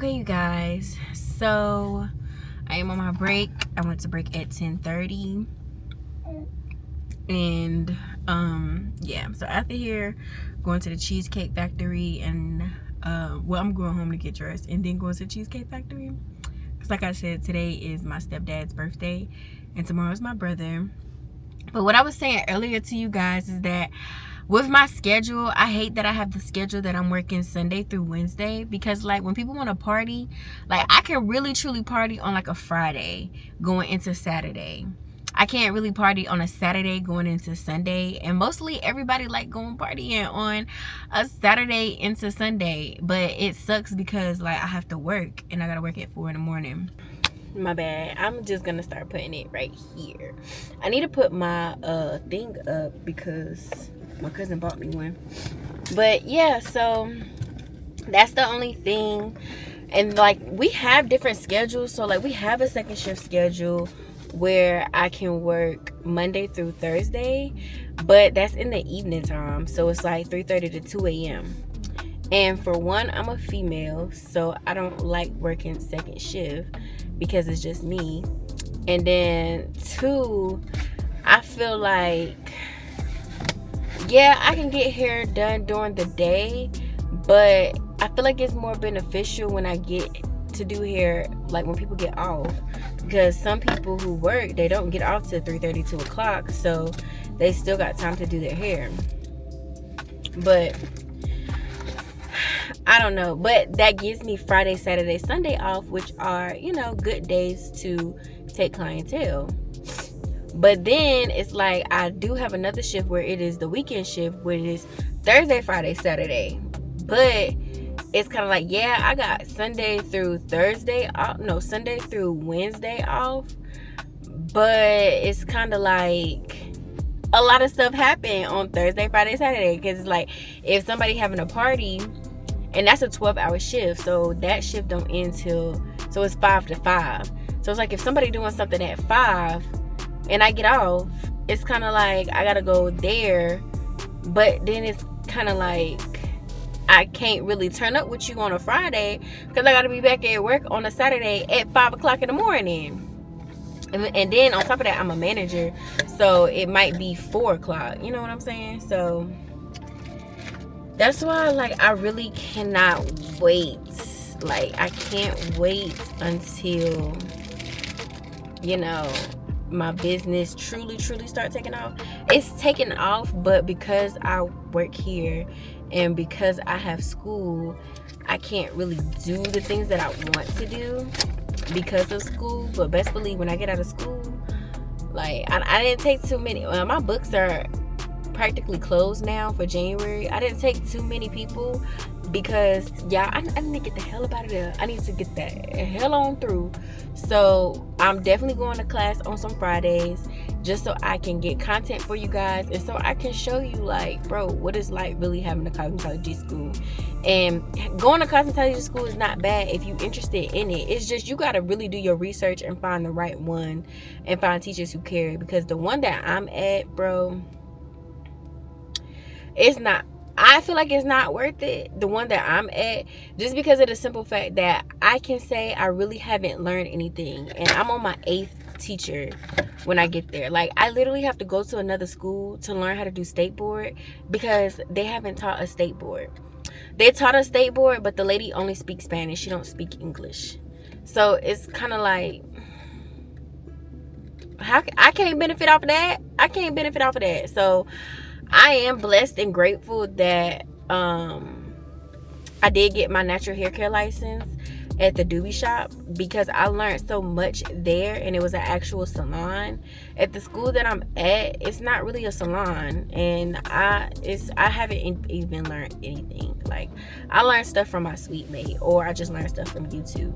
Okay, you guys, so I am on my break. I went to break at 10:30, and yeah, so after here, going to the Cheesecake Factory, and I'm going home to get dressed and then going to the Cheesecake Factory, because like I said, today is my stepdad's birthday and tomorrow is my brother. But what I was saying earlier to you guys is that with my schedule, I hate that I have the schedule that I'm working Sunday through Wednesday, because like when people want to party, like I can really truly party on like a Friday going into Saturday. I can't really party on a Saturday going into Sunday, and mostly everybody like going partying on a Saturday into Sunday, but it sucks because like I have to work and I gotta work at 4 in the morning. My bad. I'm just gonna start putting it right here. I need to put my thing up because my cousin bought me one. But yeah, so that's the only thing. And like we have different schedules, so like we have a second shift schedule where I can work Monday through Thursday, but that's in the evening time, so it's like 3:30 to 2 a.m. And for one, I'm a female, so I don't like working second shift because it's just me. And then two, I feel like, yeah, I can get hair done during the day, but I feel like it's more beneficial when I get to do hair like when people get off, because some people who work, they don't get off till 3:30, 2 o'clock, so they still got time to do their hair. But I don't know, but that gives me Friday, Saturday, Sunday off, which are, you know, good days to take clientele. But then it's like I do have another shift where it is the weekend shift, which is Thursday, Friday, Saturday. But it's kind of like, yeah, I got Sunday through Thursday off, no, Sunday through Wednesday off, but it's kind of like a lot of stuff happened on Thursday, Friday, Saturday, because it's like if somebody having a party, and that's a 12-hour shift, so that shift don't end till, so it's 5 to 5. So it's like if somebody doing something at 5 and I get off, it's kind of like I gotta go there, but then it's kind of like I can't really turn up with you on a Friday because I gotta be back at work on a Saturday at 5 o'clock in the morning. And then on top of that, I'm a manager, so it might be 4 o'clock, you know what I'm saying? So that's why, like, I really cannot wait. Like, I can't wait until, you know, my business truly start taking off. It's taking off, but because I work here and because I have school, I can't really do the things that I want to do because of school. But best believe when I get out of school, like, I didn't take too many. My books are practically closed now for January. I didn't take too many people because I need to get the hell up out of there. I need to get the hell on through. So I'm definitely going to class on some Fridays just so I can get content for you guys, and so I can show you, like, bro, what it's like really having a cosmetology school. And going to cosmetology school is not bad if you're interested in it. It's just you got to really do your research and find the right one and find teachers who care, because the one that I'm at, bro, it's not, I feel like it's not worth it, the one that I'm at, just because of the simple fact that I can say I really haven't learned anything, and I'm on my 8th teacher when I get there. Like, I literally have to go to another school to learn how to do state board because they haven't taught a state board. They taught a state board, but the lady only speaks Spanish. She don't speak English. So it's kind of like, I can't benefit off of that. I can't benefit off of that. So I am blessed and grateful that I did get my natural hair care license at the Doobie Shop, because I learned so much there, and it was an actual salon. At the school that I'm at, it's not really a salon, and I haven't even learned anything. Like, I learned stuff from my sweet mate, or I just learned stuff from YouTube.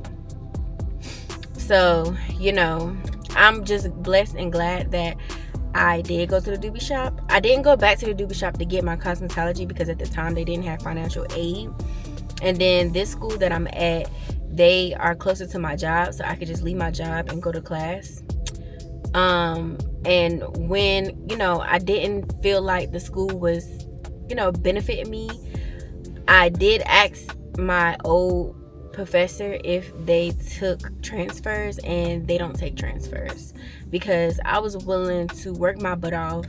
So, you know, I'm just blessed and glad that I did go to the Doobie Shop. I didn't go back to the Doobie Shop to get my cosmetology because at the time they didn't have financial aid. And then this school that I'm at, they are closer to my job, so I could just leave my job and go to class. And when, you know, I didn't feel like the school was, you know, benefiting me, I did ask my old professor if they took transfers, and they don't take transfers, because I was willing to work my butt off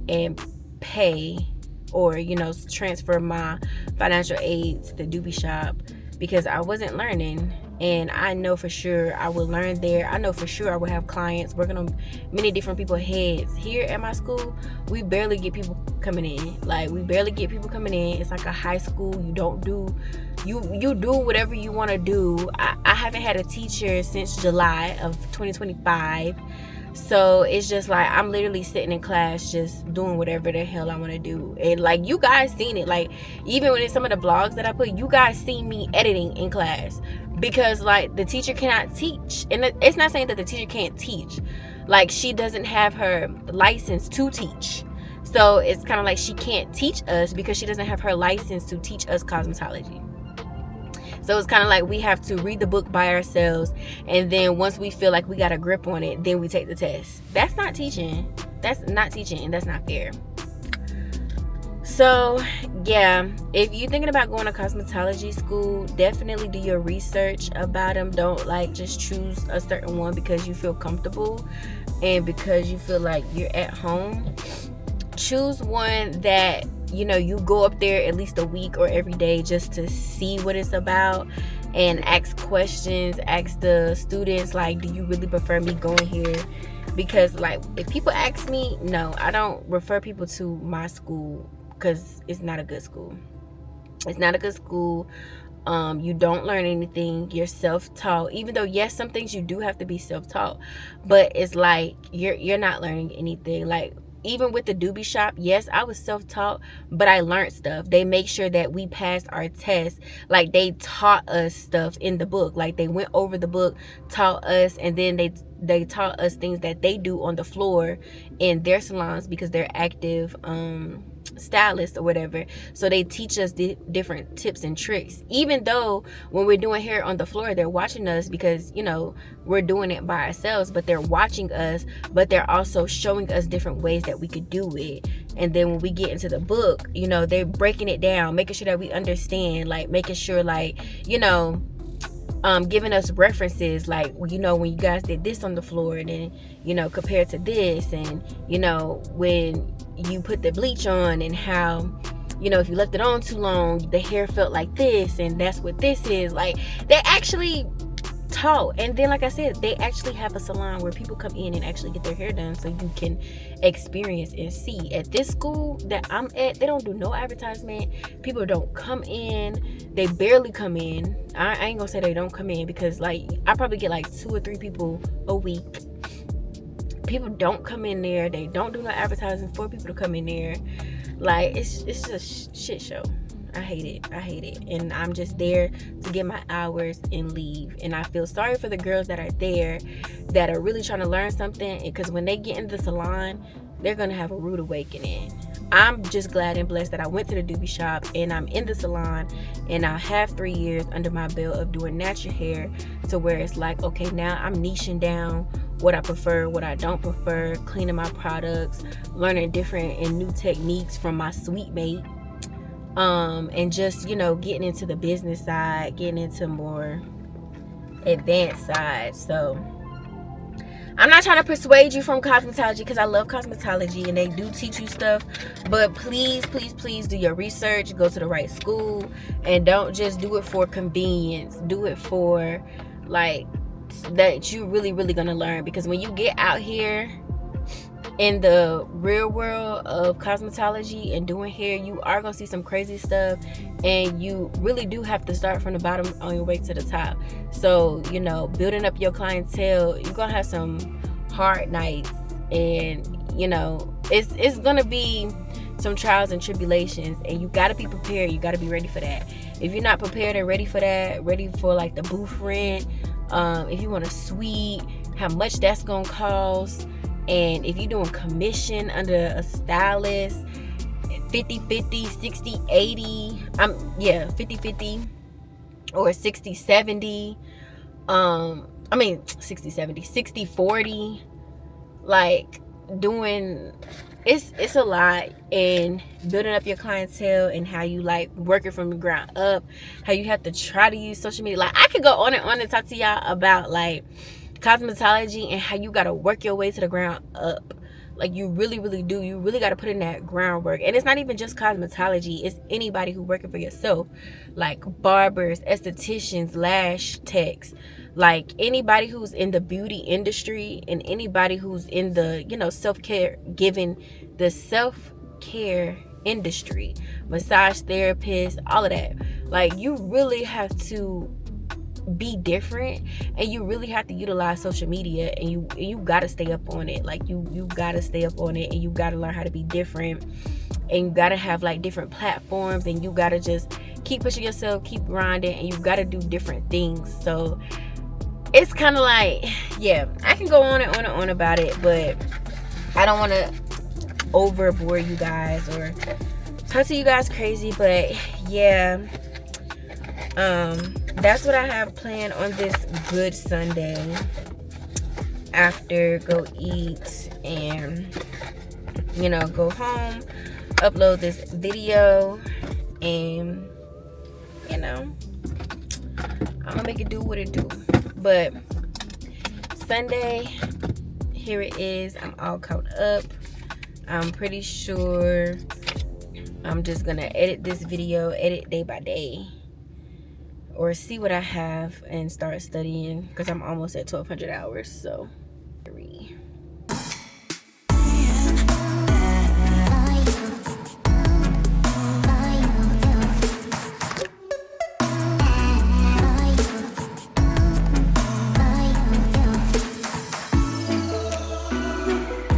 and pay, or transfer my financial aid to the doobie shop, because I wasn't learning. And I know for sure I will learn there. I know for sure I will have clients working on many different people's heads. Here at my school, we barely get people coming in. Like, we barely get people coming in. It's like a high school. You don't do, you do whatever you want to do. I haven't had a teacher since July of 2025. So it's just like I'm literally sitting in class just doing whatever the hell I want to do. And like, you guys seen it, like even when it's some of the vlogs that I put, you guys see me editing in class, because like the teacher cannot teach. And it's not saying that the teacher can't teach, like she doesn't have her license to teach. So it's kind of like she can't teach us because she doesn't have her license to teach us cosmetology. So it's kind of like we have to read the book by ourselves, and then once we feel like we got a grip on it, then we take the test. That's not teaching. That's not teaching, and that's not fair. So yeah, if you're thinking about going to cosmetology school, definitely do your research about them. Don't like just choose a certain one because you feel comfortable and because you feel like you're at home. Choose one that you go up there at least a week or every day just to see what it's about, and ask questions. Ask the students, like, do you really prefer me going here? Because like, if people ask me, no, I don't refer people to my school, because it's not a good school. It's not a good school. You don't learn anything. You're self-taught, even though yes, some things you do have to be self-taught, but it's like you're not learning anything. Like, even with the doobie shop, yes, I was self-taught, but I learned stuff. They make sure that we passed our tests. Like, they taught us stuff in the book. Like, they went over the book, taught us, and then they taught us things that they do on the floor in their salons, because they're active stylists or whatever. So they teach us different tips and tricks, even though when we're doing hair on the floor, they're watching us, because we're doing it by ourselves, but they're watching us, but they're also showing us different ways that we could do it. And then when we get into the book, they're breaking it down, making sure that we understand, like making sure, like, giving us references, like, when you guys did this on the floor, and then compared to this, and when you put the bleach on, and how if you left it on too long, the hair felt like this, and that's what this is. Like, they actually taught. And then, like I said, they actually have a salon where people come in and actually get their hair done, so you can experience and see. At this school that I'm at, they don't do no advertisement. People don't come in. They barely come in. I ain't gonna say they don't come in, because like, I probably get like 2 or 3 people a week. People don't come in there. They don't do no advertising for people to come in there. Like, it's just a shit show. I hate it. And I'm just there to get my hours and leave. And I feel sorry for the girls that are there, that are really trying to learn something, because when they get into the salon, they're gonna have a rude awakening. I'm just glad and blessed that I went to the doobie shop, and I'm in the salon, and I have 3 years under my belt of doing natural hair, to where it's like, okay, now I'm niching down what I prefer, what I don't prefer, cleaning my products, learning different and new techniques from my sweet mate. And just getting into the business side, getting into more advanced side. So I'm not trying to persuade you from cosmetology, because I love cosmetology and they do teach you stuff, but please do your research, go to the right school, and don't just do it for convenience. Do it for like that you really gonna learn, because when you get out here in the real world of cosmetology and doing hair, you are gonna see some crazy stuff, and you really do have to start from the bottom on your way to the top. So building up your clientele, you're gonna have some hard nights, and it's gonna be some trials and tribulations, and you got to be prepared. You got to be ready for that. If you're not prepared and ready for that, ready for like the booth rent, if you want a suite, how much that's gonna cost, and if you're doing commission under a stylist, 50-50, 60-80, 50-50 or 60-70, 60-70, 60-40, like doing it's a lot in building up your clientele and how you like working from the ground up, how you have to try to use social media. Like I could go on and talk to y'all about like cosmetology and how you got to work your way to the ground up. Like you really do. You really got to put in that groundwork. And it's not even just cosmetology, it's anybody who working for yourself, like barbers, estheticians, lash techs, like anybody who's in the beauty industry and anybody who's in the, you know, self-care, giving the self-care industry, massage therapists, all of that. Like you really have to be different, and you really have to utilize social media, and you got to stay up on it. Like you got to stay up on it, and you got to learn how to be different, and you got to have like different platforms, and you got to just keep pushing yourself, keep grinding, and you got to do different things. So it's kind of like, yeah, I can go on and on and on about it, but I don't want to overbore you guys or talk to you guys crazy. But yeah, that's what I have planned on this Good Sunday. After go eat and, you know, go home, upload this video, and, you know, I'm gonna make it do what it do. But Sunday, here it is. I'm all caught up. I'm pretty sure I'm just gonna edit this video, edit day by day, or see what I have and start studying, because I'm almost at 1,200 hours. So